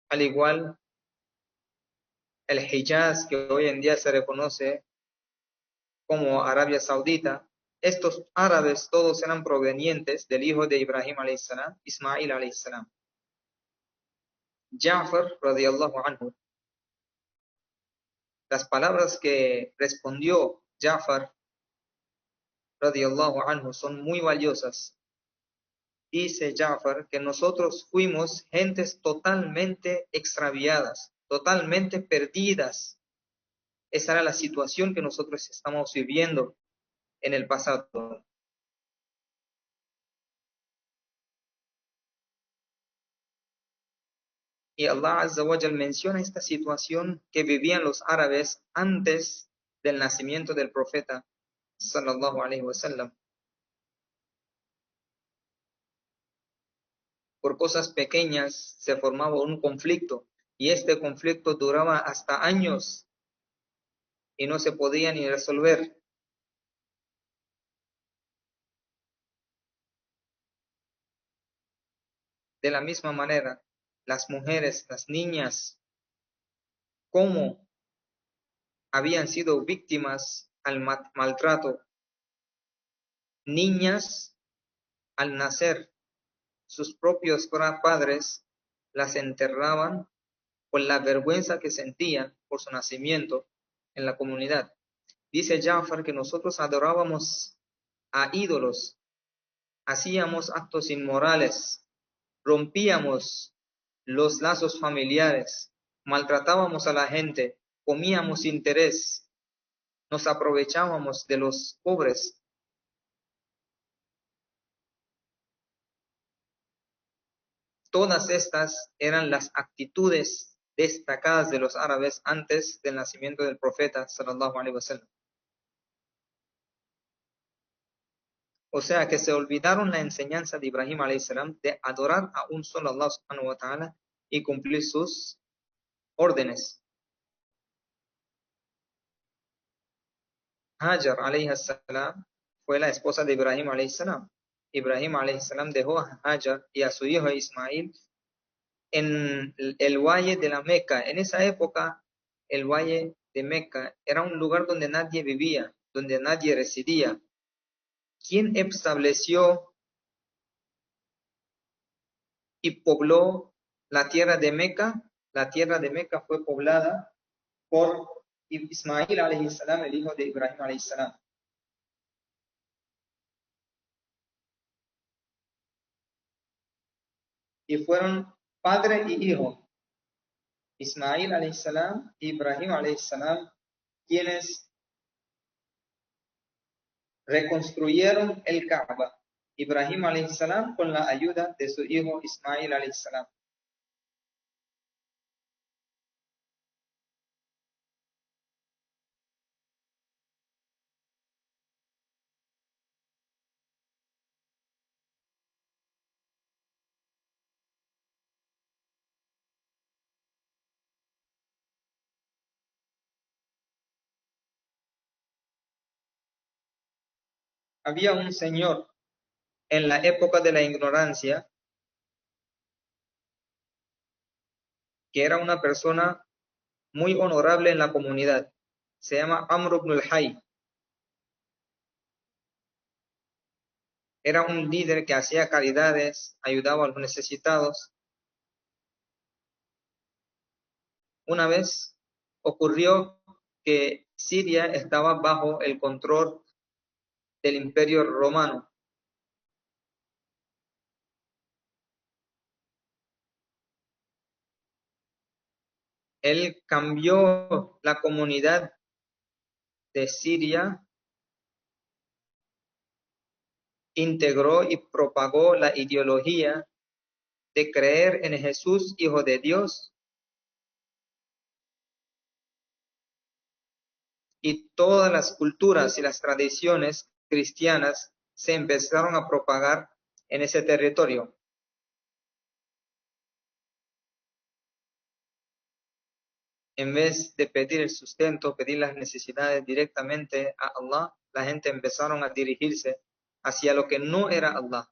al igual el Hijaz, que hoy en día se reconoce como Arabia Saudita. Estos árabes todos eran provenientes del hijo de Ibrahim alayhi salam, Ismail alayhi salam. Ja'far radiyallahu anhu. Las palabras que respondió Ja'far radiyallahu anhu son muy valiosas. Dice Ja'far que nosotros fuimos gentes totalmente extraviadas, totalmente perdidas. Esa era la situación que nosotros estamos viviendo en el pasado. Y Allah Azza wa Jal menciona esta situación que vivían los árabes antes del nacimiento del profeta sallallahu alaihi wasallam. Por cosas pequeñas se formaba un conflicto y este conflicto duraba hasta años y no se podía ni resolver. De la misma manera, las mujeres, las niñas, cómo habían sido víctimas al maltrato. Niñas, al nacer, sus propios padres las enterraban por la vergüenza que sentían por su nacimiento en la comunidad. Dice Ja'far que nosotros adorábamos a ídolos, hacíamos actos inmorales, rompíamos los lazos familiares, maltratábamos a la gente, comíamos sin interés, nos aprovechábamos de los pobres. Todas estas eran las actitudes destacadas de los árabes antes del nacimiento del profeta sallallahu alaihi wasallam. O sea que se olvidaron la enseñanza de Ibrahim alayhi salam de adorar a un solo Allah subhanahu wa ta'ala y cumplir sus órdenes. Hajar alayhi salam fue la esposa de Ibrahim alayhi salam. Ibrahim alayhi salam dejó a Hajar y a su hijo Ismail en el valle de la Meca. En esa época, el valle de Meca era un lugar donde nadie vivía, donde nadie residía. ¿Quién estableció y pobló la tierra de Meca? La tierra de Meca fue poblada por Ismail alayhi salam, el hijo de Ibrahim alayhi salam. Y fueron padre y hijo, Ismail alayhi salam y Ibrahim alayhi salam, quienes reconstruyeron el Kaaba. Ibrahim alayhi salam con la ayuda de su hijo Ismail alayhi salam. Había un señor en la época de la ignorancia que era una persona muy honorable en la comunidad. Se llama Amr ibn al-Hay. Era un líder que hacía caridades, ayudaba a los necesitados. Una vez ocurrió que Siria estaba bajo el control del Imperio Romano. Él cambió la comunidad de Siria, integró y propagó la ideología de creer en Jesús, Hijo de Dios, y todas las culturas y las tradiciones cristianas se empezaron a propagar en ese territorio. En vez de pedir el sustento, pedir las necesidades directamente a Allah, la gente empezaron a dirigirse hacia lo que no era Allah.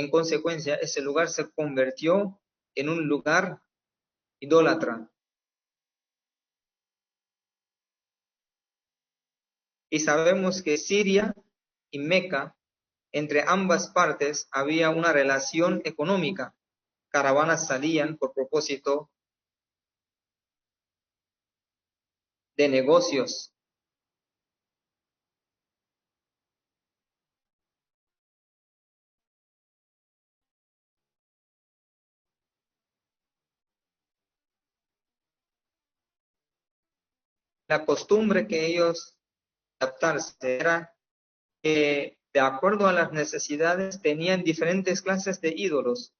En consecuencia, ese lugar se convirtió en un lugar idólatra. Y sabemos que Siria y Meca, entre ambas partes había una relación económica. Caravanas salían por propósito de negocios. La costumbre que ellos adaptarse era que, de acuerdo a las necesidades, tenían diferentes clases de ídolos.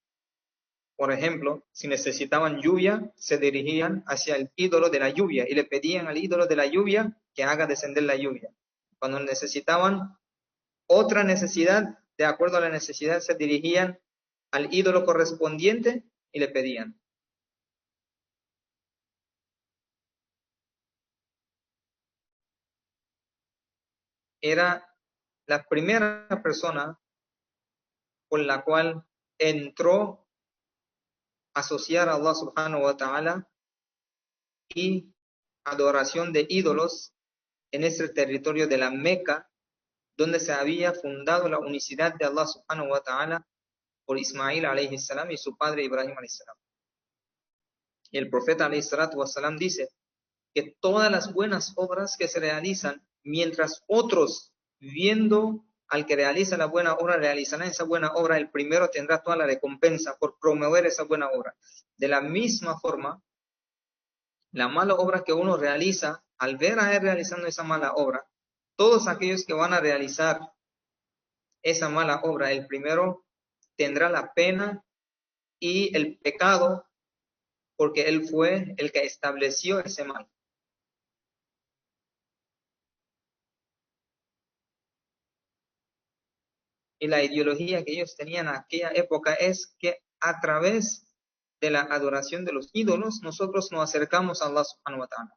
Por ejemplo, si necesitaban lluvia, se dirigían hacia el ídolo de la lluvia y le pedían al ídolo de la lluvia que haga descender la lluvia. Cuando necesitaban otra necesidad, de acuerdo a la necesidad, se dirigían al ídolo correspondiente y le pedían. Era la primera persona con la cual entró a asociar a Allah subhanahu wa ta'ala y adoración de ídolos en ese territorio de la Meca, donde se había fundado la unicidad de Allah subhanahu wa ta'ala por Ismail alayhi salam y su padre Ibrahim alayhi salam. Y el profeta alayhi salatu wasalam dice que todas las buenas obras que se realizan, mientras otros, viendo al que realiza la buena obra, realizarán esa buena obra, el primero tendrá toda la recompensa por promover esa buena obra. De la misma forma, la mala obra que uno realiza, al ver a él realizando esa mala obra, todos aquellos que van a realizar esa mala obra, el primero tendrá la pena y el pecado porque él fue el que estableció ese mal. Y la ideología que ellos tenían en aquella época es que a través de la adoración de los ídolos, nosotros nos acercamos a Allah subhanahu wa ta'ala.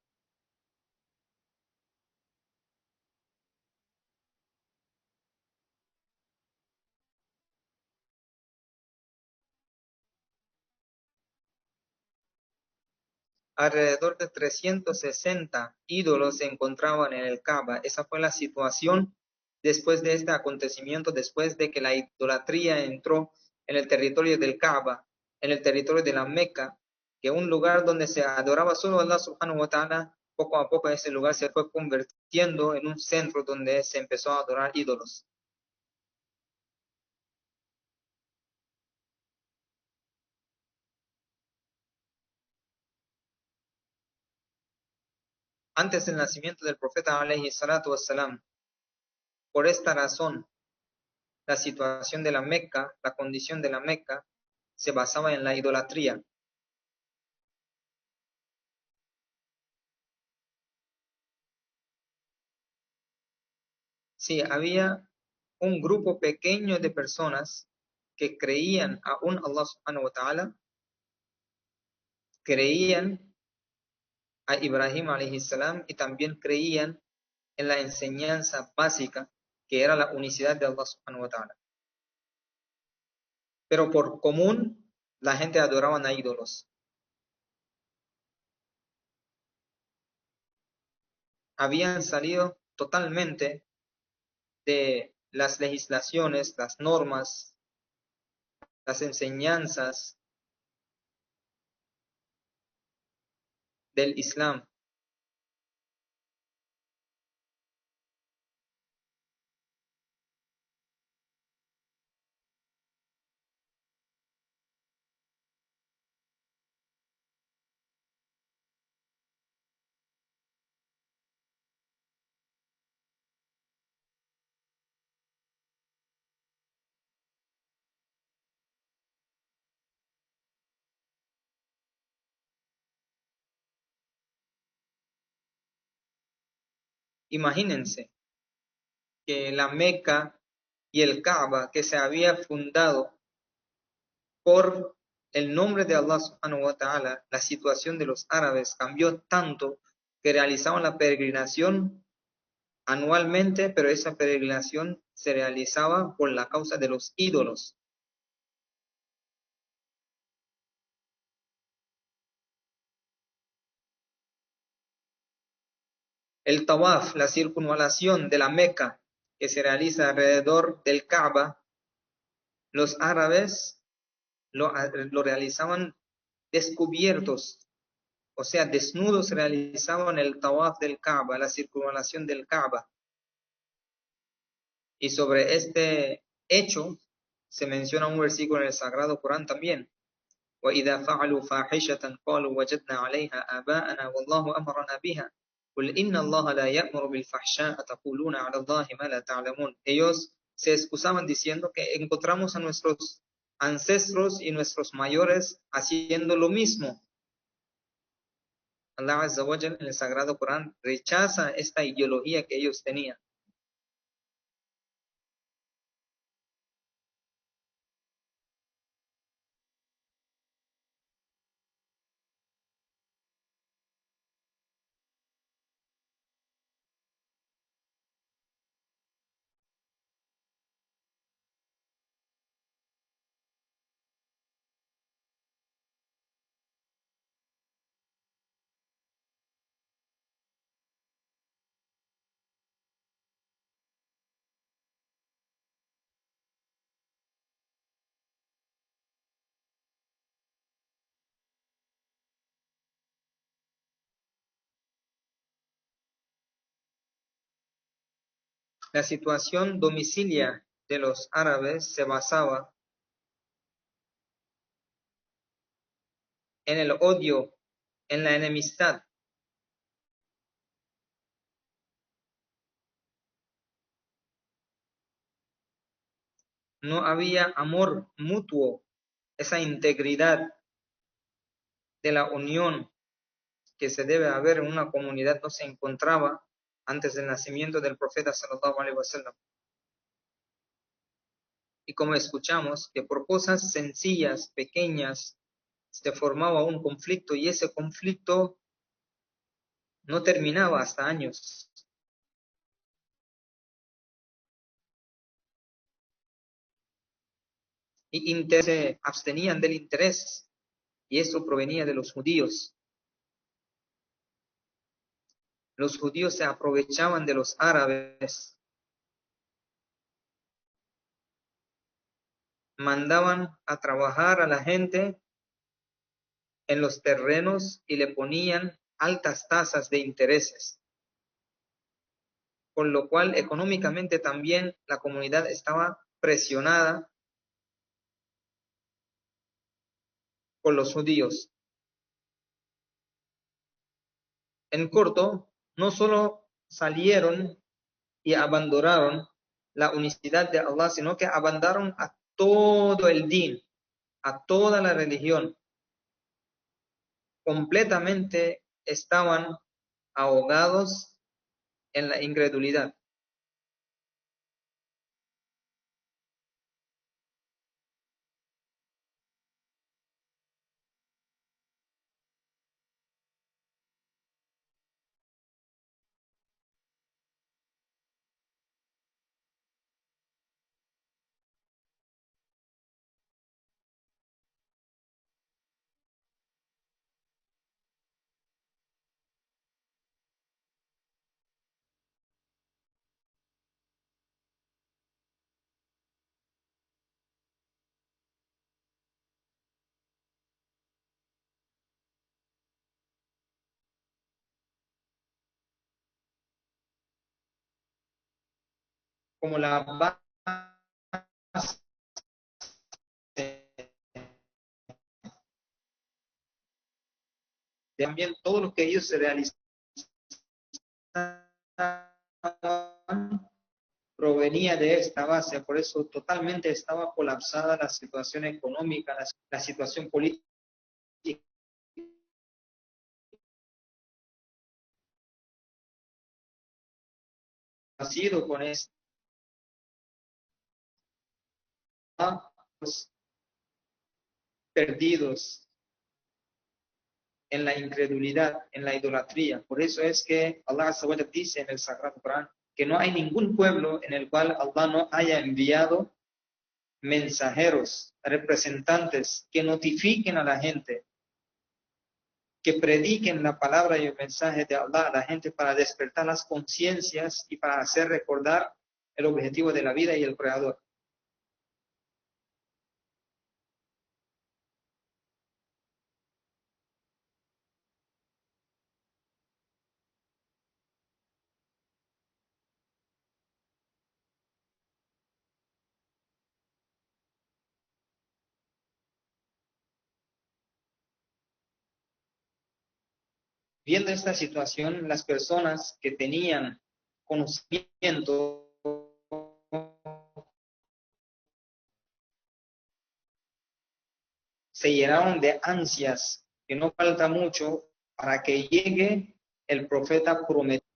Alrededor de 360 ídolos se encontraban en el Kaaba. Esa fue la situación después de este acontecimiento, después de que la idolatría entró en el territorio del Kaaba, en el territorio de la Meca, que un lugar donde se adoraba solo a Allah subhanahu wa ta'ala, poco a poco ese lugar se fue convirtiendo en un centro donde se empezó a adorar ídolos. Antes del nacimiento del profeta alayhi salatu wassalam, por esta razón, la situación de la Meca, la condición de la Meca, se basaba en la idolatría. Sí, había un grupo pequeño de personas que creían aún Allah subhanahu wa ta'ala, creían a Ibrahim alayhi salam y también creían en la enseñanza básica que era la unicidad de Allah subhanahu wa ta'ala. Pero por común la gente adoraba a ídolos. Habían salido totalmente de las legislaciones, las normas, las enseñanzas del Islam. Imagínense que la Meca y el Kaaba, que se había fundado por el nombre de Allah subhanahu wa ta'ala, la situación de los árabes cambió tanto que realizaban la peregrinación anualmente, pero esa peregrinación se realizaba por la causa de los ídolos. El tawaf, la circunvalación de la Meca, que se realiza alrededor del Kaaba, los árabes lo realizaban descubiertos, o sea, desnudos realizaban el tawaf del Kaaba, la circunvalación del Kaaba. Y sobre este hecho se menciona un versículo en el Sagrado Corán también. وَإِذَا فَعَلُوا فَاحِشَةً قَالُوا وَجَدْنَا عَلَيْهَا آبَاءَنَا وَاللَّهُ أَمَرَنَا بِهَا قُلْ إِنَّ اللَّهَ لَا يَأْمُرُ بِالْفَحْشَاءِ أَتَقُولُونَ عَلَى اللَّهِ مَا لَا تَعْلَمُونَ. Ellos se excusaban diciendo que encontramos a nuestros ancestros y nuestros mayores haciendo lo mismo. Allah Azza wa Jal en el Sagrado Corán rechaza esta ideología que ellos tenían. La situación domicilia de los árabes se basaba en el odio, en la enemistad. No había amor mutuo, esa integridad de la unión que se debe haber en una comunidad no se encontraba antes del nacimiento del profeta sallallahu alaihi wasallam. Y como escuchamos, que por cosas sencillas, pequeñas, se formaba un conflicto y ese conflicto no terminaba hasta años. Y se abstenían del interés y eso provenía de los judíos. Los judíos se aprovechaban de los árabes, mandaban a trabajar a la gente en los terrenos y le ponían altas tasas de intereses, con lo cual económicamente también la comunidad estaba presionada por los judíos. En corto, no solo salieron y abandonaron la unicidad de Allah, sino que abandonaron a todo el din, a toda la religión. Completamente estaban ahogados en la incredulidad. Como la base también todo lo que ellos se realizaban provenía de esta base, por eso totalmente estaba colapsada la situación económica, la situación política. Ha sido con esto perdidos en la incredulidad, en la idolatría. Por eso es que Allah dice en el Sagrado Corán que no hay ningún pueblo en el cual Allah no haya enviado mensajeros, representantes que notifiquen a la gente que prediquen la palabra y el mensaje de Allah a la gente para despertar las conciencias y para hacer recordar el objetivo de la vida y el Creador. Viendo esta situación, las personas que tenían conocimiento se llenaron de ansias, que no falta mucho para que llegue el profeta prometido.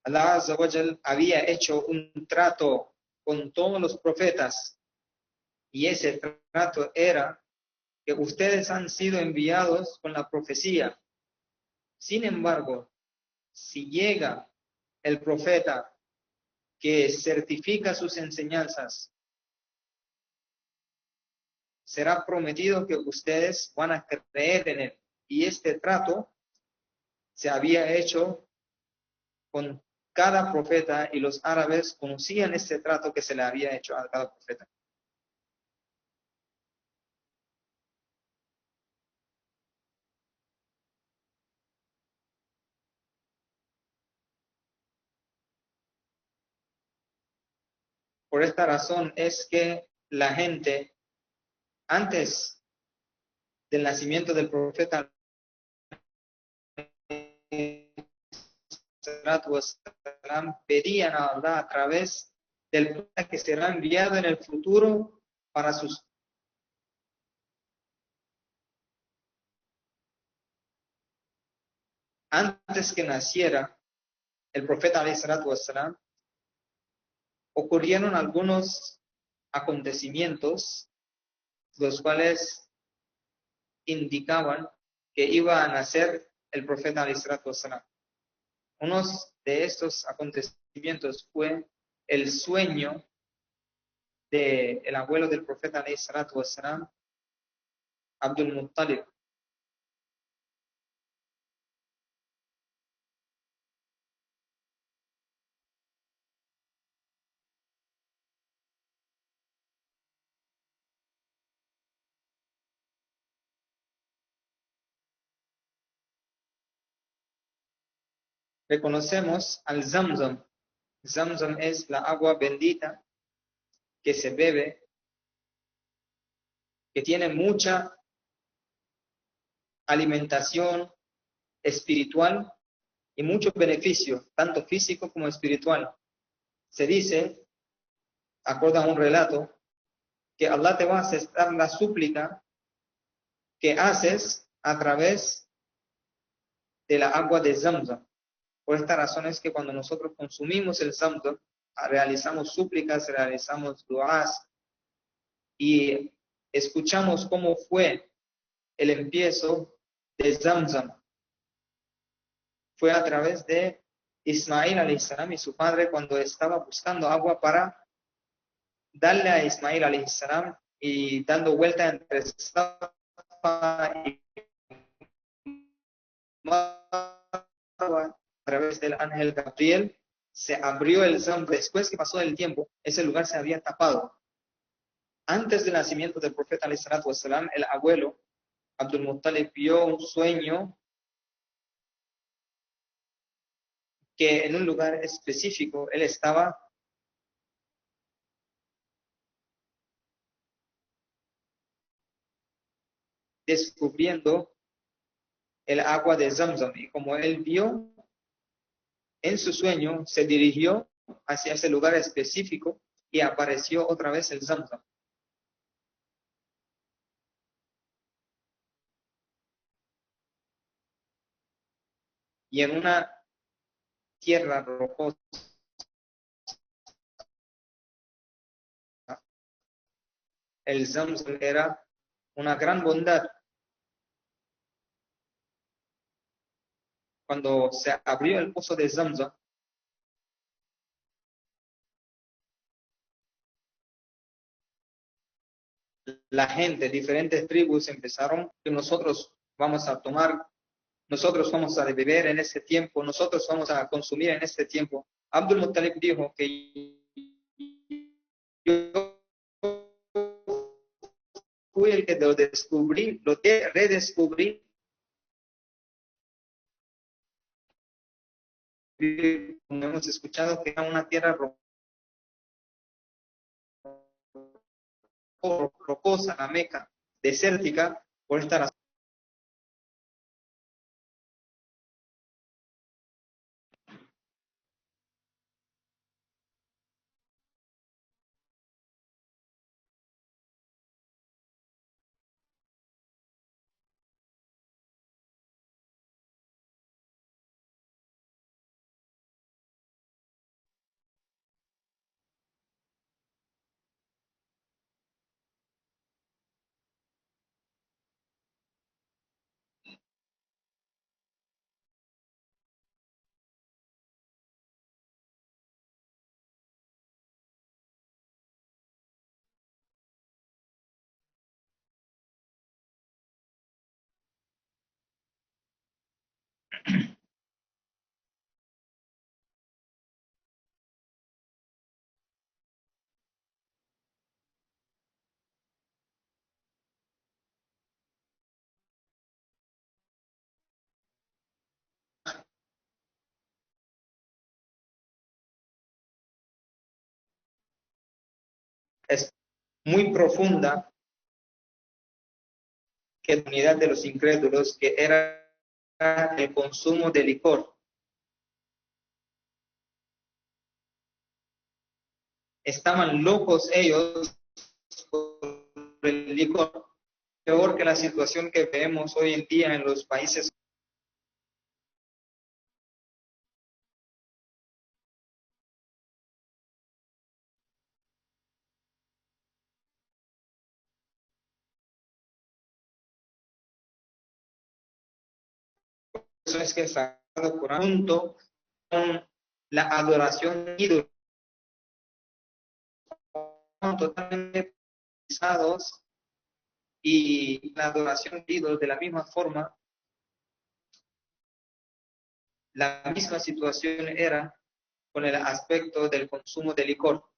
Allah Azza wa Jal había hecho un trato con todos los profetas, y ese trato era que ustedes han sido enviados con la profecía. Sin embargo, si llega el profeta que certifica sus enseñanzas, será prometido que ustedes van a creer en él. Y este trato se había hecho con cada profeta, y los árabes conocían este trato que se le había hecho a cada profeta. Por esta razón es que la gente, antes del nacimiento del profeta, pedían a Allah a través del profeta que será enviado en el futuro para sus. Antes que naciera el profeta alayhi salatu wassalam, ocurrieron algunos acontecimientos los cuales indicaban que iba a nacer el profeta alayhi salatu wassalam. Uno de estos acontecimientos fue el sueño del abuelo del profeta alayhi salatu wassalam, Abdul Muttalib. Reconocemos al Zamzam. Zamzam es la agua bendita que se bebe, que tiene mucha alimentación espiritual y mucho beneficio, tanto físico como espiritual. Se dice, acorde a un relato, que Allah te va a aceptar la súplica que haces a través de la agua de Zamzam. Por esta razón es que cuando nosotros consumimos el Zamzam, realizamos súplicas, realizamos duas y escuchamos cómo fue el empiezo de Zamzam. Fue a través de Ismail alayhi salam y su padre, cuando estaba buscando agua para darle a Ismail alayhi salam, y dando vuelta entre Safa y Marwa a través del ángel Gabriel, se abrió el Zamzam. Después que pasó el tiempo, ese lugar se había tapado. Antes del nacimiento del profeta alayhi salatu wassalam, el abuelo Abdul Muttalib vio un sueño que en un lugar específico él estaba descubriendo el agua de Zamzam, y como él vio en su sueño, se dirigió hacia ese lugar específico y apareció otra vez el Zamzam. Y en una tierra rocosa, el Zamzam era una gran bondad. Cuando se abrió el pozo de Zamzam, la gente, diferentes tribus empezaron que nosotros vamos a tomar, nosotros vamos a beber en este tiempo, nosotros vamos a consumir en este tiempo. Abdul Muttalib dijo que yo fui el que lo descubrí, lo redescubrí, como hemos escuchado, que era una tierra rocosa, la Meca, desértica, por esta razón. Es muy profunda, que la unidad de los incrédulos, que era el consumo de licor. Estaban locos ellos por el licor, peor que la situación que vemos hoy en día en los países. Eso es que el Sagrado Corán, junto con la adoración de ídolos, totalmente pisados, y la adoración de ídolos de la misma forma, la misma situación era con el aspecto del consumo de licor.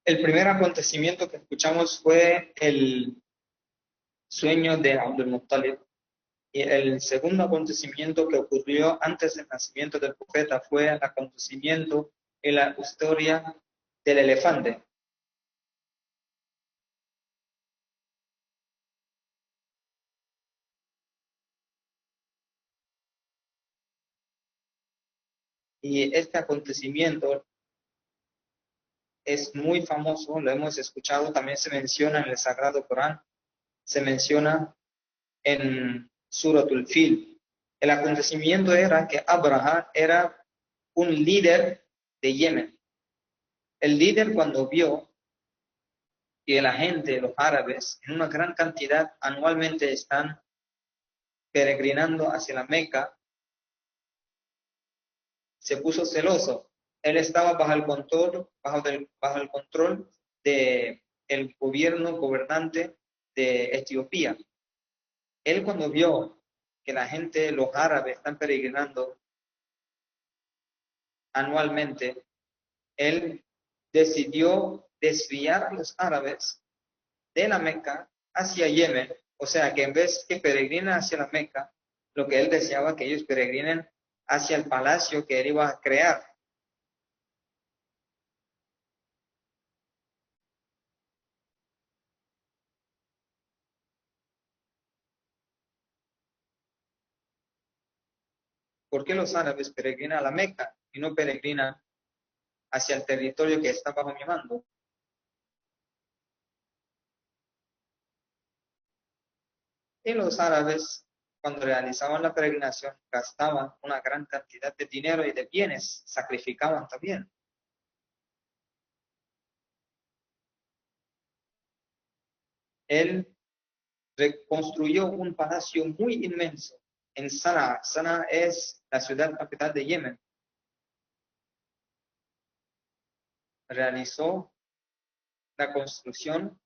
El primer acontecimiento que escuchamos fue el sueño de Abdul Muttalib. Y el segundo acontecimiento que ocurrió antes del nacimiento del profeta fue el acontecimiento en la historia del elefante. Y este acontecimiento es muy famoso, lo hemos escuchado, también se menciona en el Sagrado Corán, se menciona en Suratul Fil. El acontecimiento era que Abraham era un líder de Yemen. El líder, cuando vio que la gente, los árabes, en una gran cantidad anualmente están peregrinando hacia la Meca, se puso celoso. Él estaba bajo el control de el gobernante de Etiopía. Él, cuando vio que la gente, los árabes, están peregrinando anualmente, él decidió desviar a los árabes de la Meca hacia Yemen. O sea, que en vez que peregrinen hacia la Meca, lo que él deseaba que ellos peregrinen hacia el palacio que él iba a crear. ¿Por qué los árabes peregrinan a la Meca y no peregrinan hacia el territorio que está bajo mi mando? Y los árabes, cuando realizaban la peregrinación, gastaban una gran cantidad de dinero y de bienes, sacrificaban también. Él reconstruyó un palacio muy inmenso en Sanaa. Sanaa es la ciudad capital de Yemen. Realizó la construcción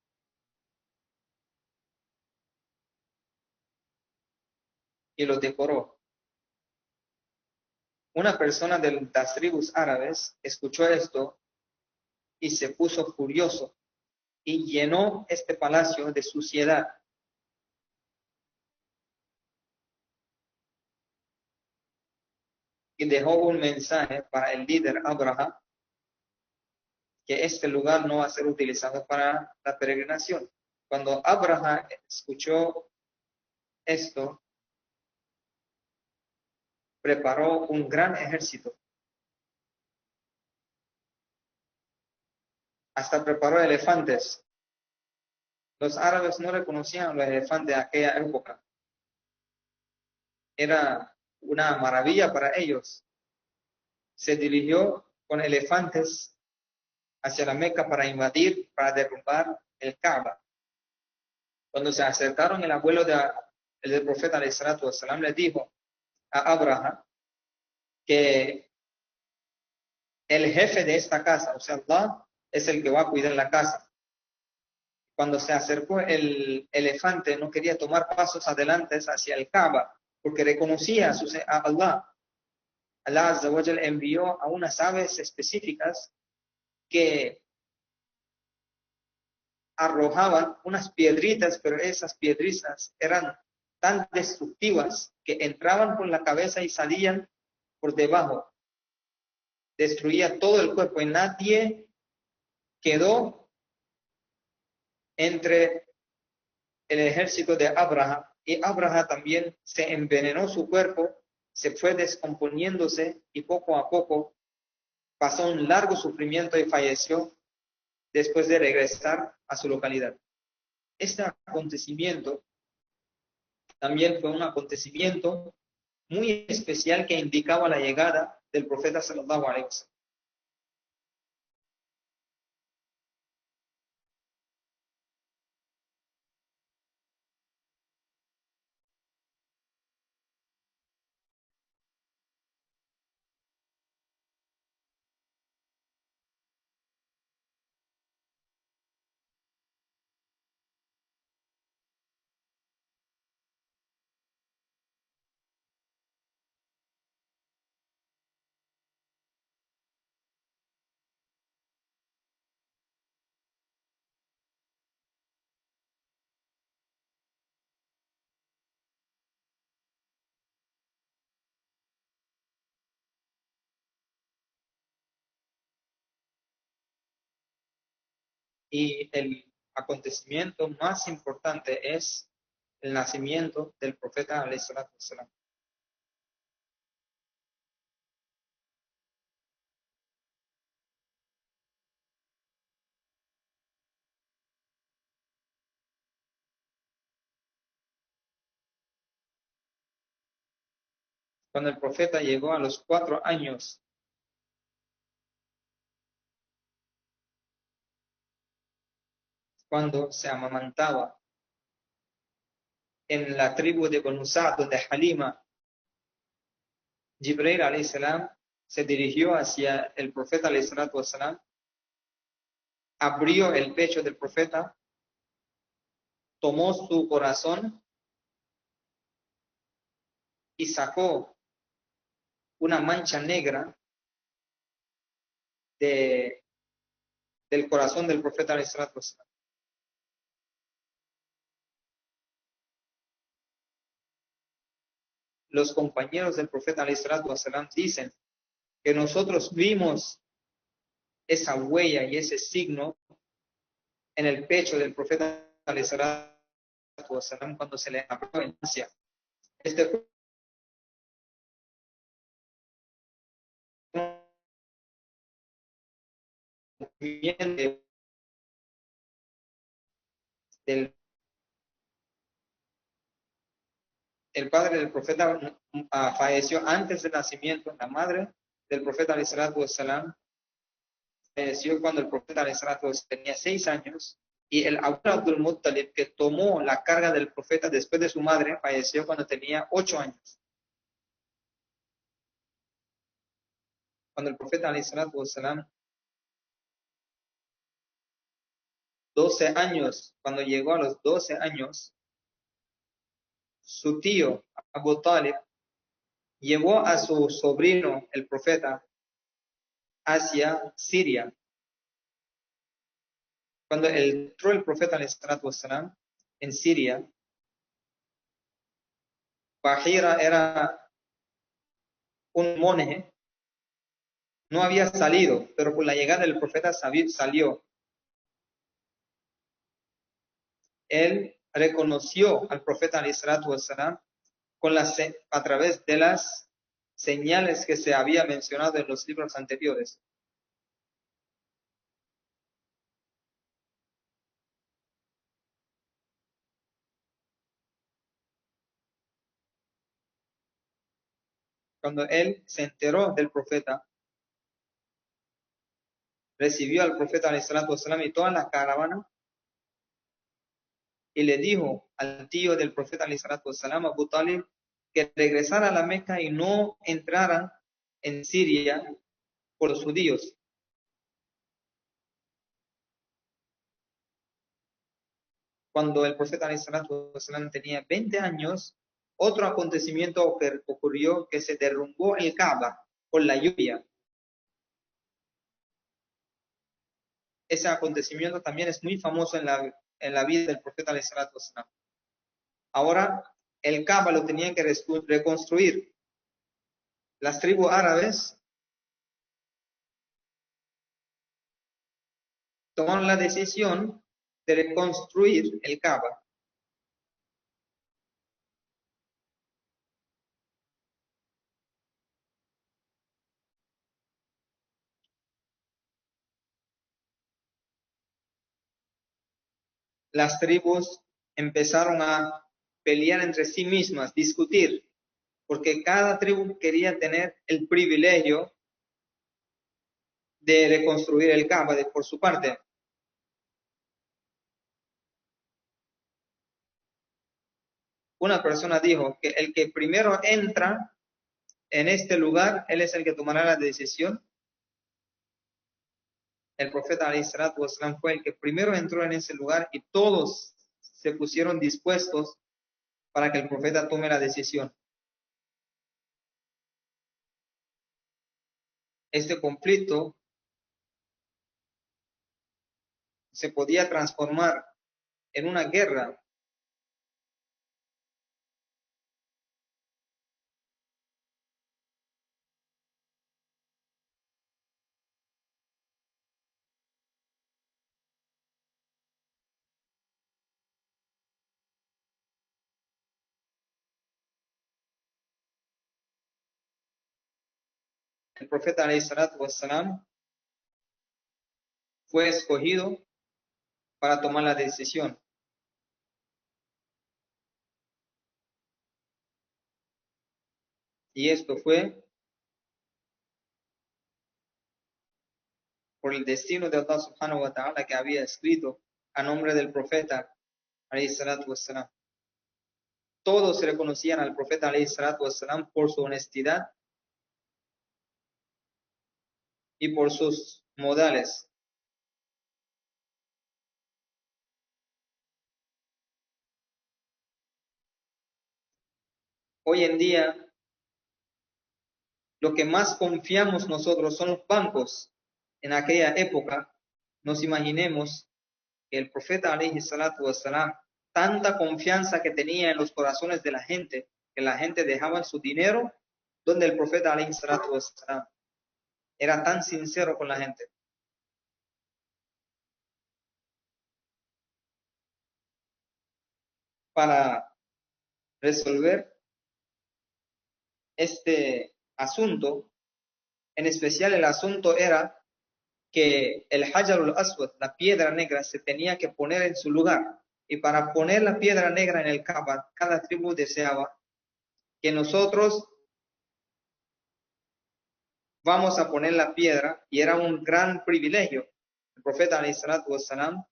y lo decoró. Una persona de las tribus árabes escuchó esto y se puso furioso y llenó este palacio de suciedad. Y dejó un mensaje para el líder Abraham que este lugar no va a ser utilizado para la peregrinación. Cuando Abraham escuchó esto, preparó un gran ejército. Hasta preparó elefantes. Los árabes no reconocían los elefantes de aquella época. Era una maravilla para ellos. Se dirigió con elefantes hacia la Meca para invadir, para derrumbar el Kaaba. Cuando se acercaron, el abuelo del profeta alayhi salatu wasalam le dijo a Abraham que el jefe de esta casa, o sea, Allah, es el que va a cuidar la casa. Cuando se acercó el elefante, no quería tomar pasos adelante hacia el Kaaba, porque reconocía a Allah. Allah Azza wa Jal envió a unas aves específicas que arrojaban unas piedritas, pero esas piedritas eran tan destructivas que entraban por la cabeza y salían por debajo. Destruía todo el cuerpo y nadie quedó entre el ejército de Abraham. Y Abraham también se envenenó su cuerpo, se fue descomponiéndose y poco a poco pasó un largo sufrimiento y falleció después de regresar a su localidad. Este acontecimiento también fue un acontecimiento muy especial que indicaba la llegada del profeta sallallahu alaihi wasallam. Y el acontecimiento más importante es el nacimiento del profeta alayhi salatu wasalam. Cuando el profeta llegó a los 4 años, cuando se amamantaba en la tribu de Banu Sa'd, donde Halima, Jibril alayhi salam se dirigió hacia el profeta alayhi salatu wasalam, abrió el pecho del profeta, tomó su corazón y sacó una mancha negra del corazón del profeta alayhi salatu wasalam. Los compañeros del profeta alayhi salatu wasalam dicen que nosotros vimos esa huella y ese signo en el pecho del profeta alayhi salatu wasalam cuando se le abrió en Asia. Este del el padre del profeta falleció antes del nacimiento. La madre del profeta alayhi salatu wasalam falleció cuando el profeta alayhi salatu wasalam tenía 6 años, y el abuelo Abdul Muttalib, que tomó la carga del profeta después de su madre, falleció cuando tenía 8 años. Cuando el profeta alayhi salatu wasalam 12 años, cuando llegó a los 12 años, su tío Abu Talib llevó a su sobrino, el profeta, hacia Siria. Cuando entró el profeta alayhi salatu wasalam en Siria, Bahira era un monje, no había salido, pero con la llegada del profeta salió. Él reconoció al profeta alayhi salatu wasalam a través de las señales que se había mencionado en los libros anteriores. Cuando él se enteró del profeta, recibió al profeta alayhi salatu wasalam y toda la caravana, y le dijo al tío del profeta alayhi salatu wasalam, Abu Talib, que regresara a la Meca y no entrara en Siria por los judíos. Cuando el profeta alayhi salatu wasalam tenía 20 años, otro acontecimiento ocurrió, que se derrumbó el Kaaba por la lluvia. Ese acontecimiento también es muy famoso en la vida del profeta alayhi salatu wasalam. Ahora el Kaaba lo tenían que reconstruir. Las tribus árabes tomaron la decisión de reconstruir el Kaaba. Las tribus empezaron a pelear entre sí mismas, discutir, porque cada tribu quería tener el privilegio de reconstruir el Kaaba por su parte. Una persona dijo que el que primero entra en este lugar, él es el que tomará la decisión. El profeta alayhi salatu wasalam fue el que primero entró en ese lugar, y todos se pusieron dispuestos para que el profeta tome la decisión. Este conflicto se podía transformar en una guerra. el profeta alayhi salatu wassalam fue escogido para tomar la decisión. Y esto fue por el destino de Allah subhanahu wa ta'ala, que había escrito a nombre del profeta alayhi salatu wassalam. Todos reconocían al profeta alayhi salatu wassalam por su honestidad y por sus modales. Hoy en día, lo que más confiamos nosotros son los bancos. En aquella época, nos imaginemos que el profeta alayhi salatu wassalam, tanta confianza que tenía en los corazones de la gente, que la gente dejaba su dinero donde el profeta alayhi salatu wassalam era tan sincero con la gente. Para resolver este asunto, en especial el asunto era que el Hajarul Aswad, la piedra negra, se tenía que poner en su lugar. Y para poner la piedra negra en el Kaaba, cada tribu deseaba que nosotros vamos a poner la piedra, y era un gran privilegio. El profeta alayhi salatu wassalam,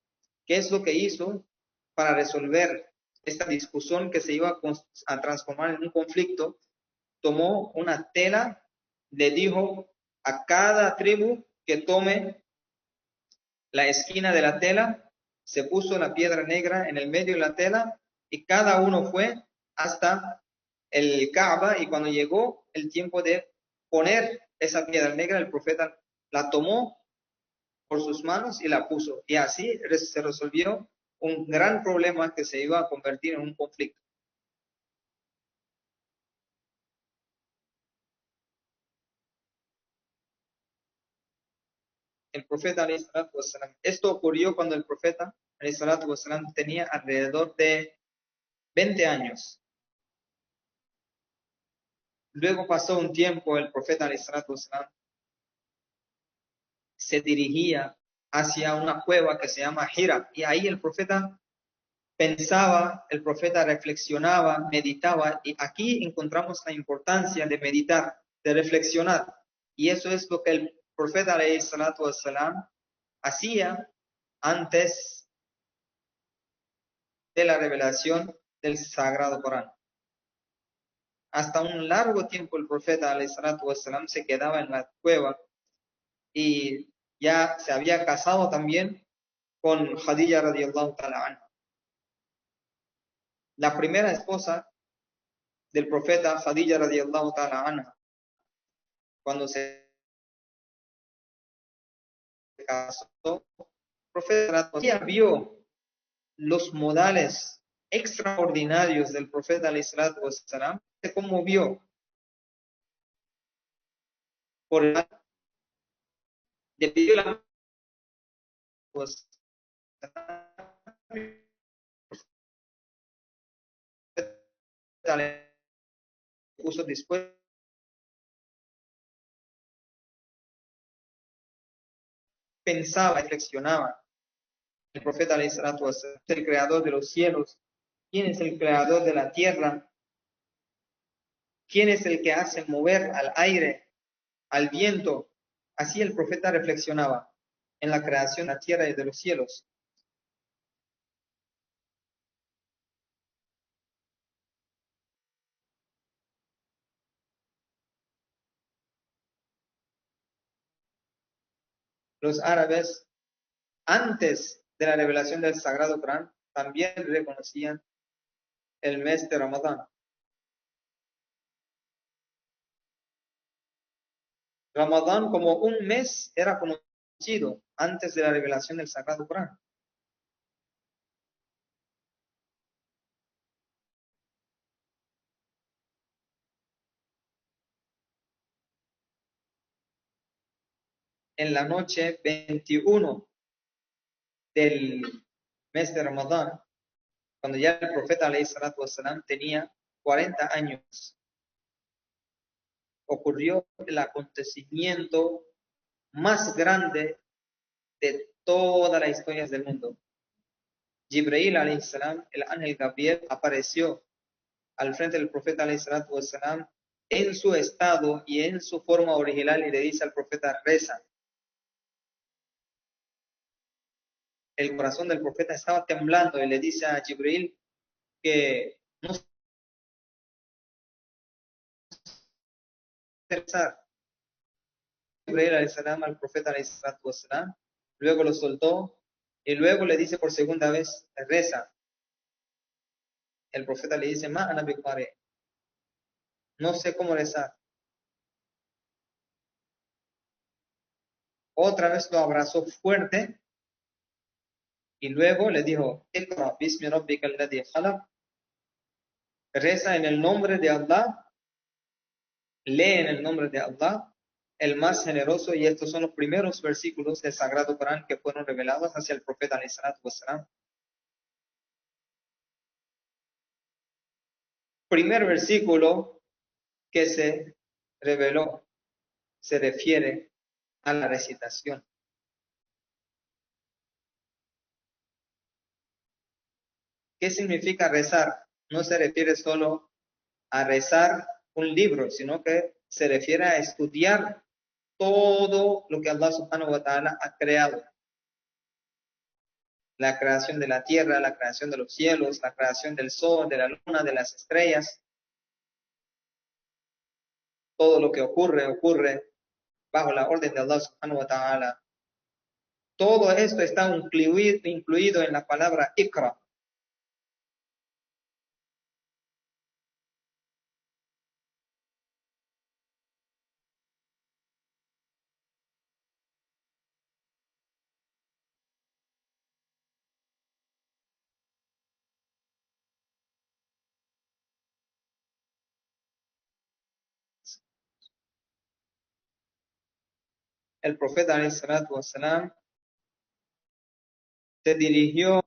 ¿qué es lo que hizo para resolver esta discusión que se iba a transformar en un conflicto? Tomó una tela, le dijo a cada tribu que tome la esquina de la tela, se puso la piedra negra en el medio de la tela y cada uno fue hasta el Kaaba, y cuando llegó el tiempo de poner esa piedra negra, el profeta la tomó por sus manos y la puso, y así se resolvió un gran problema que se iba a convertir en un conflicto. El profeta alayhi salatu wassalam, esto ocurrió cuando el profeta alayhi salatu wassalam tenía alrededor de 20 años. Luego pasó un tiempo, el profeta alayhi salatu wassalam se dirigía hacia una cueva que se llama Hira, y ahí el profeta pensaba, el profeta reflexionaba, meditaba, y aquí encontramos la importancia de meditar, de reflexionar, y eso es lo que el profeta alayhi salatu wassalam hacía antes de la revelación del Sagrado Corán. Hasta un largo tiempo el profeta alayhi salatu wassalam se quedaba en la cueva, y ya se había casado también con Khadija radiyallahu ta'ala anha. La primera esposa del profeta, Khadija radiyallahu ta'ala anha, cuando se casó, el profeta vio los modales extraordinarios del profeta alayhi salatu wassalam, se conmovió por el le pidió la pues, puso dispuesto, pensaba, reflexionaba. El profeta alayhi salatu wassalam es el creador de los cielos. ¿Quién es el creador de la tierra? ¿Quién es el que hace mover al aire, al viento? Así el profeta reflexionaba en la creación de la tierra y de los cielos. Los árabes, antes de la revelación del Sagrado Corán, también reconocían el mes de Ramadán. Ramadán como un mes era conocido antes de la revelación del Sagrado Corán. En la noche 21 del mes de Ramadán, cuando ya el profeta alayhi salatu wassalam tenía 40 años, ocurrió el acontecimiento más grande de toda la historia del mundo. Jibril alayhi salam, el ángel Gabriel, apareció al frente del profeta alayhi salatu wassalam en su estado y en su forma original y le dice al profeta: reza. El corazón del profeta estaba temblando y le dice a Jibril que no se rezar. Jibril alayhi salam al profeta alayhi salatu wassalam, luego lo soltó y luego le dice por segunda vez: reza. El profeta le dice: ma ana biqari, no sé cómo rezar. Otra vez lo abrazó fuerte y luego le dijo: Iqra bismi rabbika alladhi khalaq, reza en el nombre de Allah, lee en el nombre de Allah, el más generoso. Y estos son los primeros versículos del Sagrado Corán que fueron revelados hacia el profeta alayhi salatu wassalam. Primer versículo que se reveló se refiere a la recitación. ¿Qué significa rezar? No se refiere solo a rezar un libro, sino que se refiere a estudiar todo lo que Allah subhanahu wa ta'ala ha creado. La creación de la tierra, la creación de los cielos, la creación del sol, de la luna, de las estrellas. Todo lo que ocurre, ocurre bajo la orden de Allah subhanahu wa ta'ala. Todo esto está incluido en la palabra Iqra. El profeta alayhi salatu wassalam se dirigió,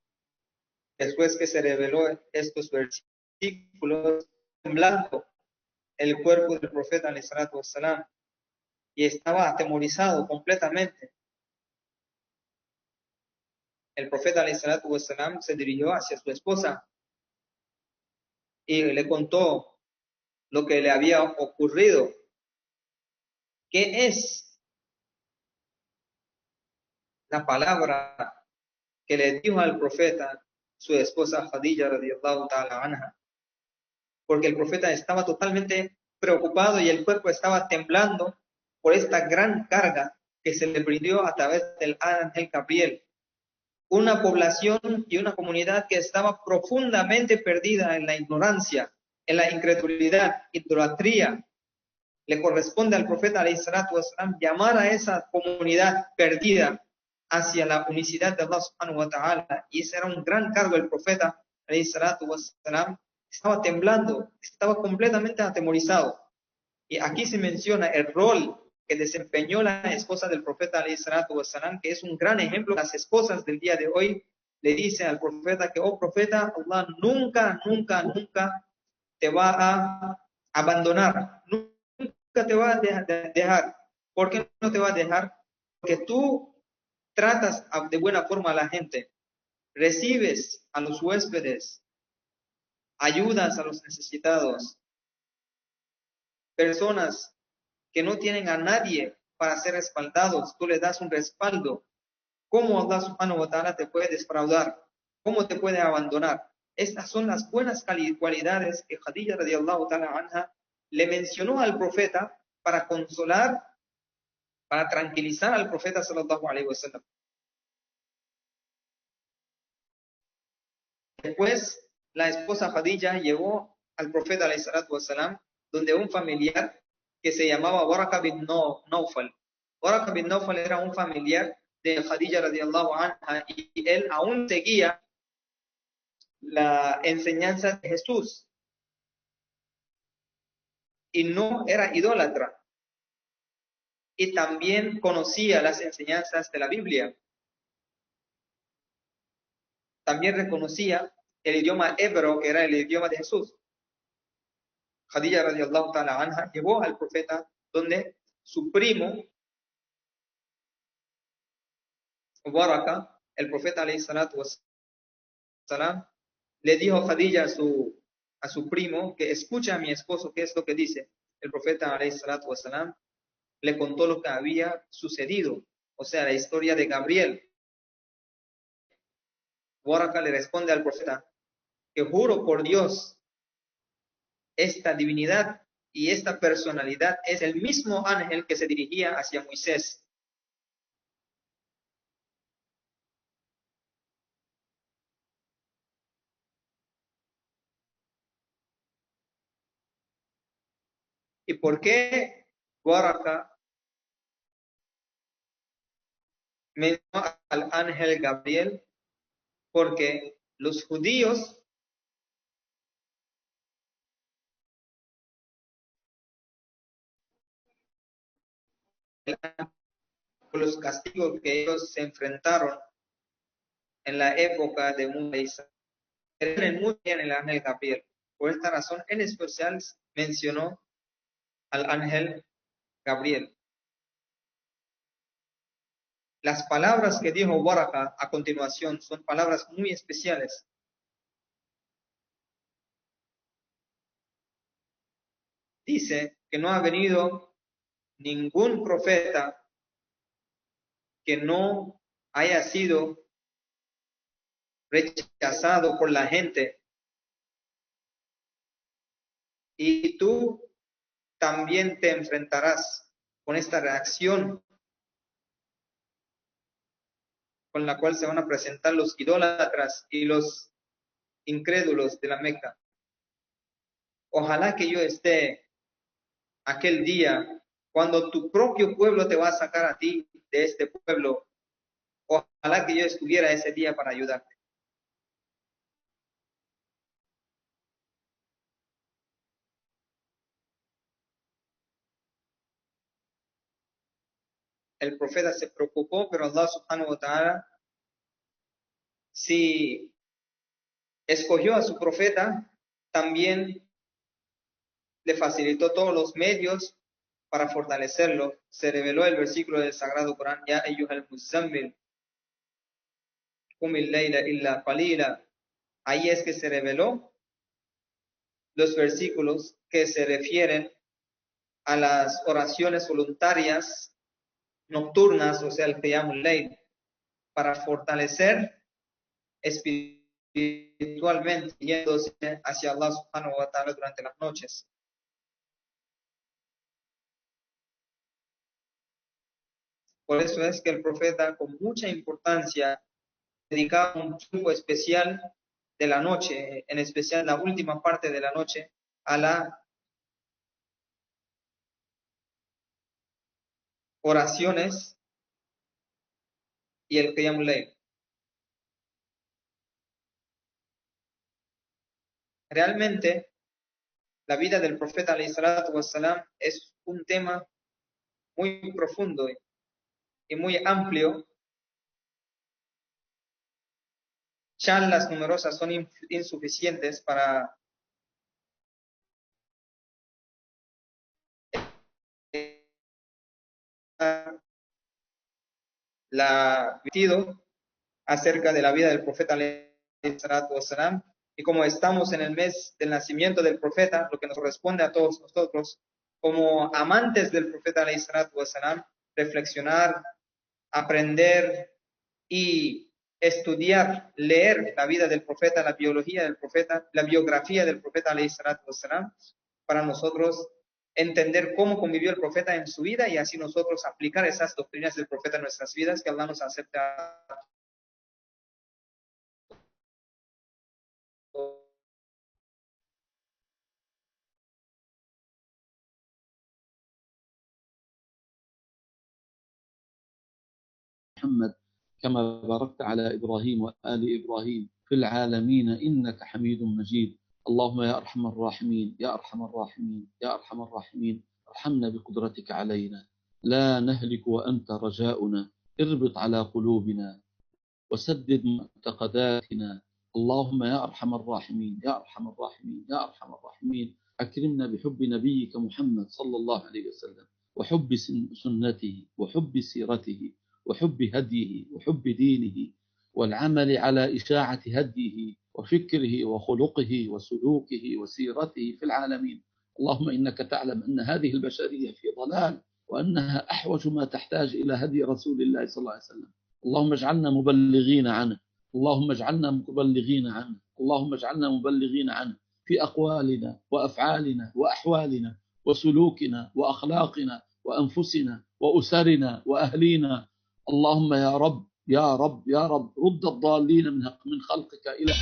después que se reveló estos versículos, temblando el cuerpo del profeta alayhi salatu wassalam, y estaba atemorizado completamente. El profeta alayhi salatu wassalam se dirigió hacia su esposa y le contó lo que le había ocurrido. ¿Qué es la palabra que le dijo al profeta su esposa Khadija radiyallahu ta'ala anha? Porque el profeta estaba totalmente preocupado y el cuerpo estaba temblando por esta gran carga que se le brindó a través del ángel Gabriel. Una población y una comunidad que estaba profundamente perdida en la ignorancia, en la incredulidad, idolatría. Le corresponde al profeta alayhi salatu wassalam llamar a esa comunidad perdida hacia la unicidad de Allah subhanahu wa ta'ala, y ese era un gran cargo. El profeta alayhi salatu wassalam estaba temblando, estaba completamente atemorizado. Y aquí se menciona el rol que desempeñó la esposa del profeta alayhi salatu wassalam, que es un gran ejemplo. Las esposas del día de hoy le dicen al profeta que: oh profeta, Allah nunca te va a abandonar, nunca te va a dejar. ¿Por qué no te va a dejar? Porque tú tratas de buena forma a la gente, recibes a los huéspedes, ayudas a los necesitados, personas que no tienen a nadie para ser respaldados, tú le das un respaldo. ¿Cómo Allah subhanahu wa ta'ala te puede defraudar? ¿Cómo te puede abandonar? Estas son las buenas cualidades que Khadija radiyallahu ta'ala anha le mencionó al profeta para consolar, para tranquilizar al profeta sallallahu alaihi wasallam. Después, la esposa Khadija llevó al profeta alayhi salatu wasalam donde un familiar que se llamaba Waraka bin Nawfal. Waraka bin Nawfal era un familiar de Khadija radiyallahu anha y él aún seguía la enseñanza de Jesús y no era idólatra, y también conocía las enseñanzas de la Biblia. También reconocía el idioma hebreo, que era el idioma de Jesús. Khadija radiyallahu ta'ala anha llevó al profeta donde su primo, Waraka, el profeta alayhi salatu wasalam, le dijo a Khadija a su primo que escucha a mi esposo qué es lo que dice. El profeta alayhi salatu wasalam le contó lo que había sucedido, o sea, la historia de Gabriel. Waraka le responde al profeta que juro por Dios, esta divinidad y esta personalidad es el mismo ángel que se dirigía hacia Moisés. ¿Y por qué Waraka mencionó al ángel Gabriel? Porque los judíos por los castigos que ellos se enfrentaron en la época de Musa, creen muy bien el ángel Gabriel. Por esta razón, en especial mencionó al ángel Gabriel. Las palabras que dijo Waraka a continuación son palabras muy especiales. Dice que no ha venido ningún profeta que no haya sido rechazado por la gente. Y tú también te enfrentarás con esta reacción con la cual se van a presentar los idólatras y los incrédulos de la Meca. Ojalá que yo esté aquel día cuando tu propio pueblo te va a sacar a ti de este pueblo. Ojalá que yo estuviera ese día para ayudarte. El profeta se preocupó, pero Allah subhanahu wa ta'ala, si escogió a su profeta, también le facilitó todos los medios para fortalecerlo. Se reveló el versículo del Sagrado Corán, Ya ayyuhal muzammil, qumil layla illa qalila. Ahí es que se reveló los versículos que se refieren a las oraciones voluntarias nocturnas, o sea, el qiyamul layl, para fortalecer espiritualmente, yéndose hacia Allah subhanahu wa ta'ala durante las noches. Por eso es que el profeta, con mucha importancia, dedicaba un tiempo especial de la noche, en especial la última parte de la noche, a las oraciones y el qiyamul layl. Realmente, la vida del profeta alayhi salatu wassalam es un tema muy profundo y muy amplio. Charlas numerosas son insuficientes para la sentido acerca de la vida del profeta alayhi salatu wassalam. Y como estamos en el mes del nacimiento del profeta, lo que nos corresponde a todos nosotros, como amantes del profeta alayhi salatu wassalam, reflexionar, aprender y estudiar, leer la vida del profeta, la biología del profeta, la biografía del profeta alayhi salatu wassalam, para nosotros entender cómo convivió el profeta en su vida y así nosotros aplicar esas doctrinas del profeta en nuestras vidas, que Allah nos acepta. محمد كما باركت على إبراهيم وآل إبراهيم في العالمين إنك حميد مجيد. اللهم يا أرحم الراحمين يا أرحم الراحمين يا أرحم الراحمين، ارحمنا بقدرتك علينا، لا نهلك وأنت رجاؤنا، اربط على قلوبنا وسدد معتقداتنا. اللهم يا أرحم الراحمين يا أرحم الراحمين يا أرحم الراحمين، أكرمنا بحب نبيك محمد صلى الله عليه وسلم، وحب سنته وحب سيرته وحب هديه وحب دينه، والعمل على إشاعة هديه وفكره وخلقه وسلوكه وسيرته في العالمين. اللهم إنك تعلم أن هذه البشرية في ضلال، وأنها أحوج ما تحتاج إلى هدي رسول الله صلى الله عليه وسلم. اللهم اجعلنا مبلغين عنه، اللهم اجعلنا مبلغين عنه، اللهم اجعلنا مبلغين عنه في أقوالنا وأفعالنا وأحوالنا وسلوكنا وأخلاقنا وأنفسنا وأسرنا وأهلينا. اللهم يا رب يا رب يا رب رد الضالين من خلقك إلى